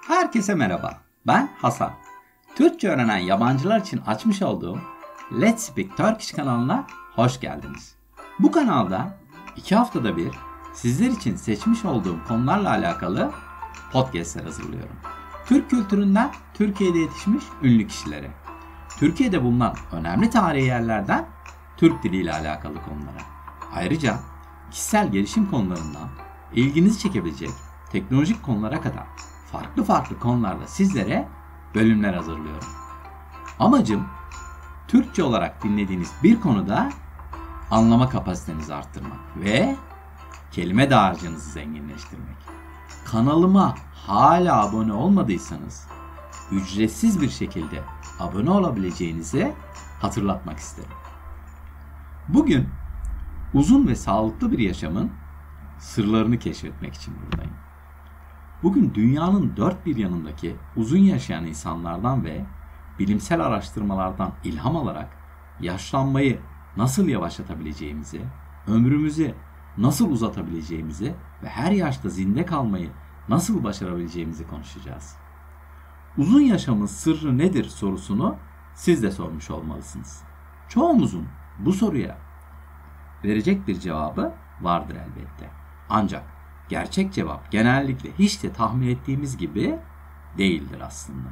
Herkese merhaba, ben Hasan. Türkçe öğrenen yabancılar için açmış olduğum Let's Speak Turkish kanalına hoş geldiniz. Bu kanalda 2 haftada bir sizler için seçmiş olduğum konularla alakalı podcastler hazırlıyorum. Türk kültüründen Türkiye'de yetişmiş ünlü kişilere, Türkiye'de bulunan önemli tarihi yerlerden Türk diliyle alakalı konulara, ayrıca kişisel gelişim konularından ilginizi çekebilecek teknolojik konulara kadar farklı konularda sizlere bölümler hazırlıyorum. Amacım Türkçe olarak dinlediğiniz bir konuda anlama kapasitenizi arttırmak ve kelime dağarcığınızı zenginleştirmek. Kanalıma hala abone olmadıysanız ücretsiz bir şekilde abone olabileceğinizi hatırlatmak isterim. Bugün uzun ve sağlıklı bir yaşamın sırlarını keşfetmek için buradayım. Bugün dünyanın dört bir yanındaki uzun yaşayan insanlardan ve bilimsel araştırmalardan ilham alarak yaşlanmayı nasıl yavaşlatabileceğimizi, ömrümüzü nasıl uzatabileceğimizi ve her yaşta zinde kalmayı nasıl başarabileceğimizi konuşacağız. Uzun yaşamın sırrı nedir sorusunu siz de sormuş olmalısınız. Çoğumuzun bu soruya verecek bir cevabı vardır elbette. Ancak gerçek cevap genellikle hiç de tahmin ettiğimiz gibi değildir aslında.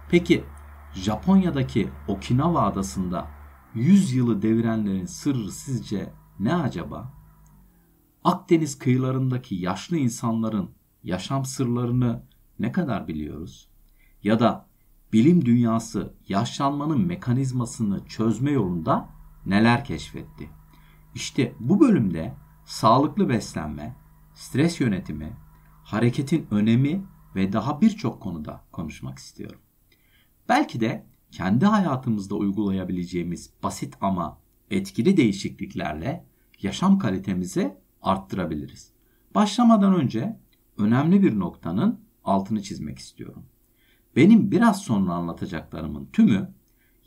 Peki Japonya'daki Okinawa adasında 100 yılı devirenlerin sırrı sizce ne acaba? Akdeniz kıyılarındaki yaşlı insanların yaşam sırlarını ne kadar biliyoruz? Ya da bilim dünyası yaşlanmanın mekanizmasını çözme yolunda neler keşfetti? İşte bu bölümde sağlıklı beslenme, stres yönetimi, hareketin önemi ve daha birçok konuda konuşmak istiyorum. Belki de kendi hayatımızda uygulayabileceğimiz basit ama etkili değişikliklerle yaşam kalitemizi arttırabiliriz. Başlamadan önce önemli bir noktanın altını çizmek istiyorum. Benim biraz sonra anlatacaklarımın tümü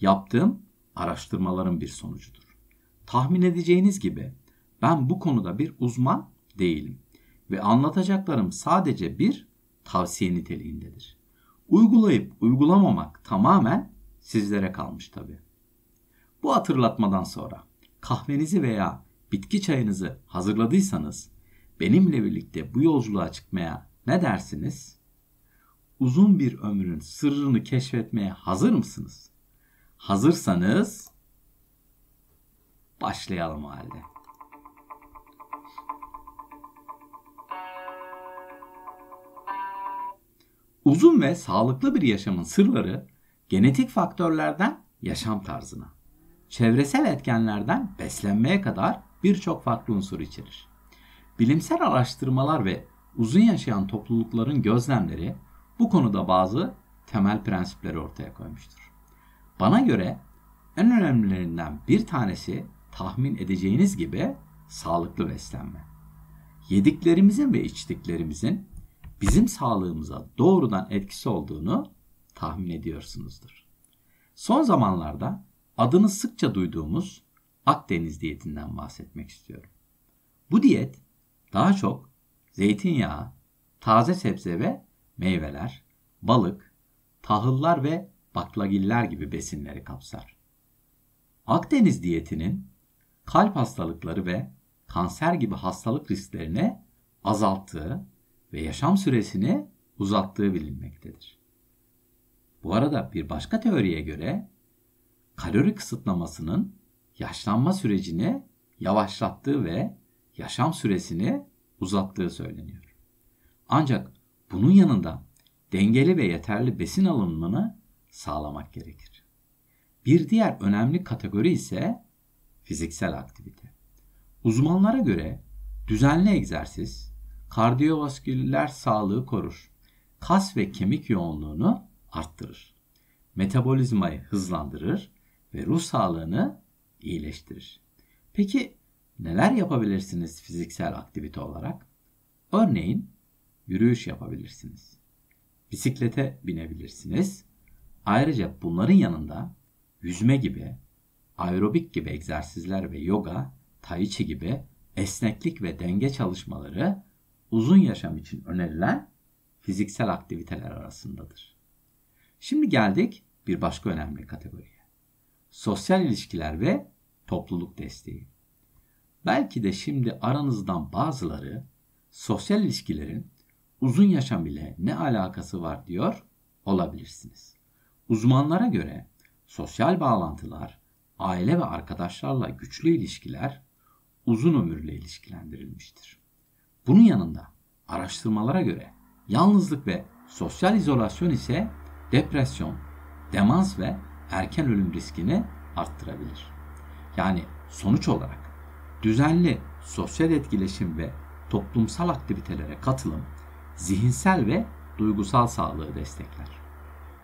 yaptığım araştırmaların bir sonucudur. Tahmin edeceğiniz gibi ben bu konuda bir uzman değilim ve anlatacaklarım sadece bir tavsiye niteliğindedir. Uygulayıp uygulamamak tamamen sizlere kalmış tabii. Bu hatırlatmadan sonra kahvenizi veya bitki çayınızı hazırladıysanız benimle birlikte bu yolculuğa çıkmaya ne dersiniz? Uzun bir ömrün sırrını keşfetmeye hazır mısınız? Hazırsanız başlayalım o halde. Uzun ve sağlıklı bir yaşamın sırları genetik faktörlerden yaşam tarzına, çevresel etkenlerden beslenmeye kadar birçok farklı unsur içerir. Bilimsel araştırmalar ve uzun yaşayan toplulukların gözlemleri bu konuda bazı temel prensipleri ortaya koymuştur. Bana göre en önemlilerinden bir tanesi tahmin edeceğiniz gibi sağlıklı beslenme. Yediklerimizin ve içtiklerimizin bizim sağlığımıza doğrudan etkisi olduğunu tahmin ediyorsunuzdur. Son zamanlarda adını sıkça duyduğumuz Akdeniz diyetinden bahsetmek istiyorum. Bu diyet daha çok zeytinyağı, taze sebze ve meyveler, balık, tahıllar ve baklagiller gibi besinleri kapsar. Akdeniz diyetinin kalp hastalıkları ve kanser gibi hastalık risklerini azalttığı ve yaşam süresini uzattığı bilinmektedir. Bu arada bir başka teoriye göre kalori kısıtlamasının yaşlanma sürecini yavaşlattığı ve yaşam süresini uzattığı söyleniyor. Ancak bunun yanında dengeli ve yeterli besin alımını sağlamak gerekir. Bir diğer önemli kategori ise fiziksel aktivite. Uzmanlara göre düzenli egzersiz kardiyovasküler sağlığı korur, kas ve kemik yoğunluğunu arttırır, metabolizmayı hızlandırır ve ruh sağlığını iyileştirir. Peki neler yapabilirsiniz fiziksel aktivite olarak? Örneğin yürüyüş yapabilirsiniz, bisiklete binebilirsiniz. Ayrıca bunların yanında yüzme gibi, aerobik gibi egzersizler ve yoga, tai chi gibi esneklik ve denge çalışmaları uzun yaşam için önerilen fiziksel aktiviteler arasındadır. Şimdi geldik bir başka önemli kategoriye. Sosyal ilişkiler ve topluluk desteği. Belki de şimdi aranızdan bazıları sosyal ilişkilerin uzun yaşam ile ne alakası var diyor olabilirsiniz. Uzmanlara göre sosyal bağlantılar, aile ve arkadaşlarla güçlü ilişkiler uzun ömürle ilişkilendirilmiştir. Bunun yanında araştırmalara göre yalnızlık ve sosyal izolasyon ise depresyon, demans ve erken ölüm riskini arttırabilir. Yani sonuç olarak düzenli sosyal etkileşim ve toplumsal aktivitelere katılım zihinsel ve duygusal sağlığı destekler.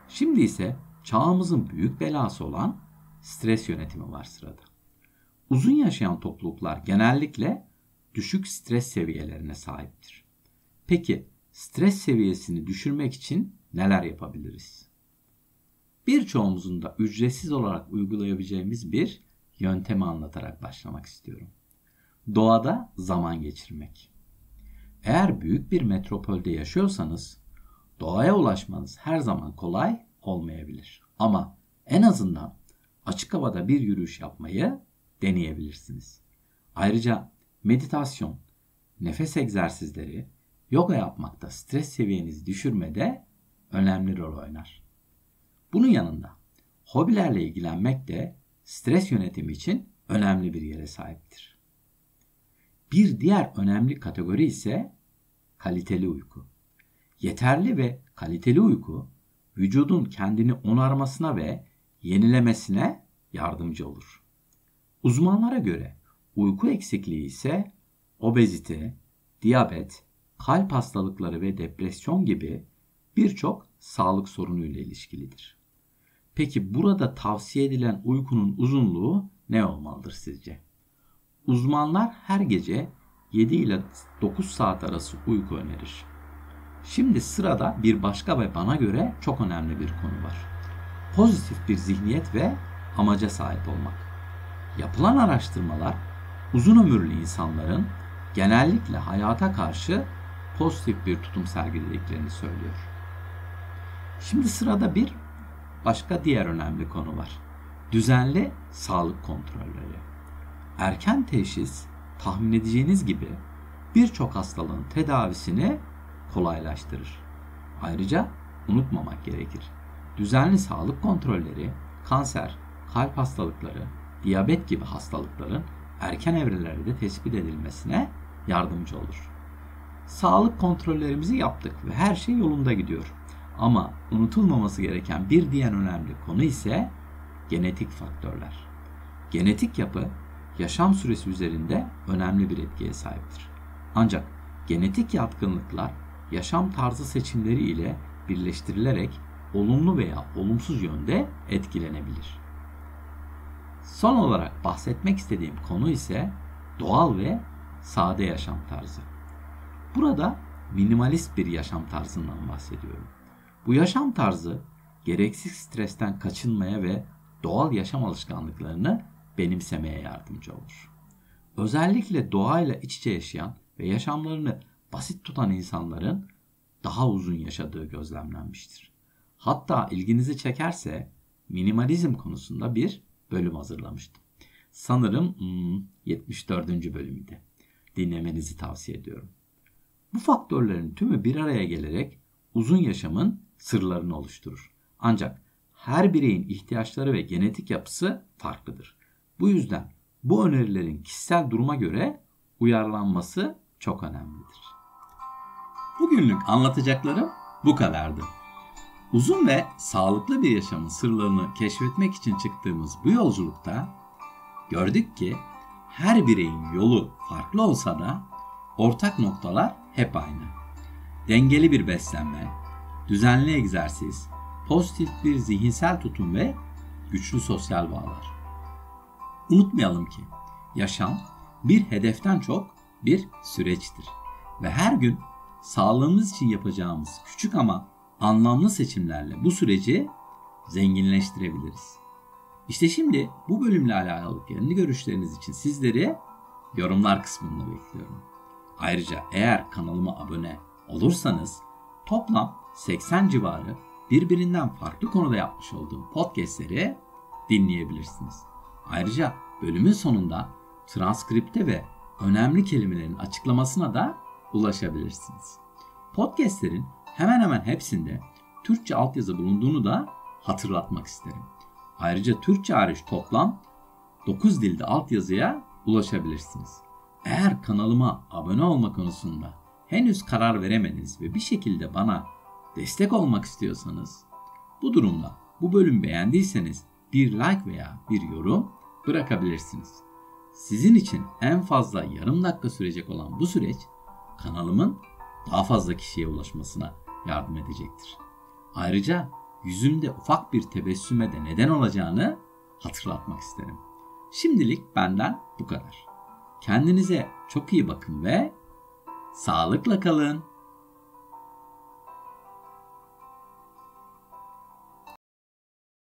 Şimdi ise çağımızın büyük belası olan stres yönetimi var sırada. Uzun yaşayan topluluklar genellikle düşük stres seviyelerine sahiptir. Peki stres seviyesini düşürmek için neler yapabiliriz? Birçoğumuzun da ücretsiz olarak uygulayabileceğimiz bir yöntemi anlatarak başlamak istiyorum. Doğada zaman geçirmek. Eğer büyük bir metropolde yaşıyorsanız doğaya ulaşmanız her zaman kolay olmayabilir. Ama en azından açık havada bir yürüyüş yapmayı deneyebilirsiniz. Ayrıca meditasyon, nefes egzersizleri, yoga yapmakta stres seviyenizi düşürmede önemli rol oynar. Bunun yanında hobilerle ilgilenmek de stres yönetimi için önemli bir yere sahiptir. Bir diğer önemli kategori ise kaliteli uyku. Yeterli ve kaliteli uyku vücudun kendini onarmasına ve yenilemesine yardımcı olur. Uzmanlara göre uyku eksikliği ise obezite, diyabet, kalp hastalıkları ve depresyon gibi birçok sağlık sorunuyla ilişkilidir. Peki burada tavsiye edilen uykunun uzunluğu ne olmalıdır sizce? Uzmanlar her gece 7 ile 9 saat arası uyku önerir. Şimdi sırada bir başka ve bana göre çok önemli bir konu var. Pozitif bir zihniyet ve amaca sahip olmak. Yapılan araştırmalar uzun ömürlü insanların genellikle hayata karşı pozitif bir tutum sergilediklerini söylüyor. Şimdi sırada bir başka diğer önemli konu var. Düzenli sağlık kontrolleri. Erken teşhis, tahmin edeceğiniz gibi birçok hastalığın tedavisini kolaylaştırır. Ayrıca unutmamak gerekir. Düzenli sağlık kontrolleri, kanser, kalp hastalıkları, diyabet gibi hastalıkların erken evrelerde tespit edilmesine yardımcı olur. Sağlık kontrollerimizi yaptık ve her şey yolunda gidiyor. Ama unutulmaması gereken bir diğer önemli konu ise genetik faktörler. Genetik yapı yaşam süresi üzerinde önemli bir etkiye sahiptir. Ancak genetik yatkınlıklar yaşam tarzı seçimleri ile birleştirilerek olumlu veya olumsuz yönde etkilenebilir. Son olarak bahsetmek istediğim konu ise doğal ve sade yaşam tarzı. Burada minimalist bir yaşam tarzından bahsediyorum. Bu yaşam tarzı gereksiz stresten kaçınmaya ve doğal yaşam alışkanlıklarını benimsemeye yardımcı olur. Özellikle doğayla iç içe yaşayan ve yaşamlarını basit tutan insanların daha uzun yaşadığı gözlemlenmiştir. Hatta ilginizi çekerse minimalizm konusunda bir bölüm hazırlamıştım. Sanırım 74. bölümüydü. Dinlemenizi tavsiye ediyorum. Bu faktörlerin tümü bir araya gelerek uzun yaşamın sırlarını oluşturur. Ancak her bireyin ihtiyaçları ve genetik yapısı farklıdır. Bu yüzden bu önerilerin kişisel duruma göre uyarlanması çok önemlidir. Bugünlük anlatacaklarım bu kadardı. Uzun ve sağlıklı bir yaşamın sırlarını keşfetmek için çıktığımız bu yolculukta gördük ki her bireyin yolu farklı olsa da ortak noktalar hep aynı. Dengeli bir beslenme, düzenli egzersiz, pozitif bir zihinsel tutum ve güçlü sosyal bağlar. Unutmayalım ki yaşam bir hedeften çok bir süreçtir ve her gün sağlığımız için yapacağımız küçük ama anlamlı seçimlerle bu süreci zenginleştirebiliriz. İşte şimdi bu bölümle alakalı kendi görüşleriniz için sizleri yorumlar kısmında bekliyorum. Ayrıca eğer kanalıma abone olursanız toplam 80 civarı birbirinden farklı konuda yapmış olduğum podcastleri dinleyebilirsiniz. Ayrıca bölümün sonunda transkripte ve önemli kelimelerin açıklamasına da ulaşabilirsiniz. Podcastlerin hemen hemen hepsinde Türkçe altyazı bulunduğunu da hatırlatmak isterim. Ayrıca Türkçe hariç toplam 9 dilde altyazıya ulaşabilirsiniz. Eğer kanalıma abone olma konusunda henüz karar veremediniz ve bir şekilde bana destek olmak istiyorsanız, bu durumda bu bölümü beğendiyseniz bir like veya bir yorum bırakabilirsiniz. Sizin için en fazla yarım dakika sürecek olan bu süreç kanalımın daha fazla kişiye ulaşmasına yardım edecektir. Ayrıca yüzümde ufak bir tebessüme de neden olacağını hatırlatmak isterim. Şimdilik benden bu kadar. Kendinize çok iyi bakın ve sağlıkla kalın.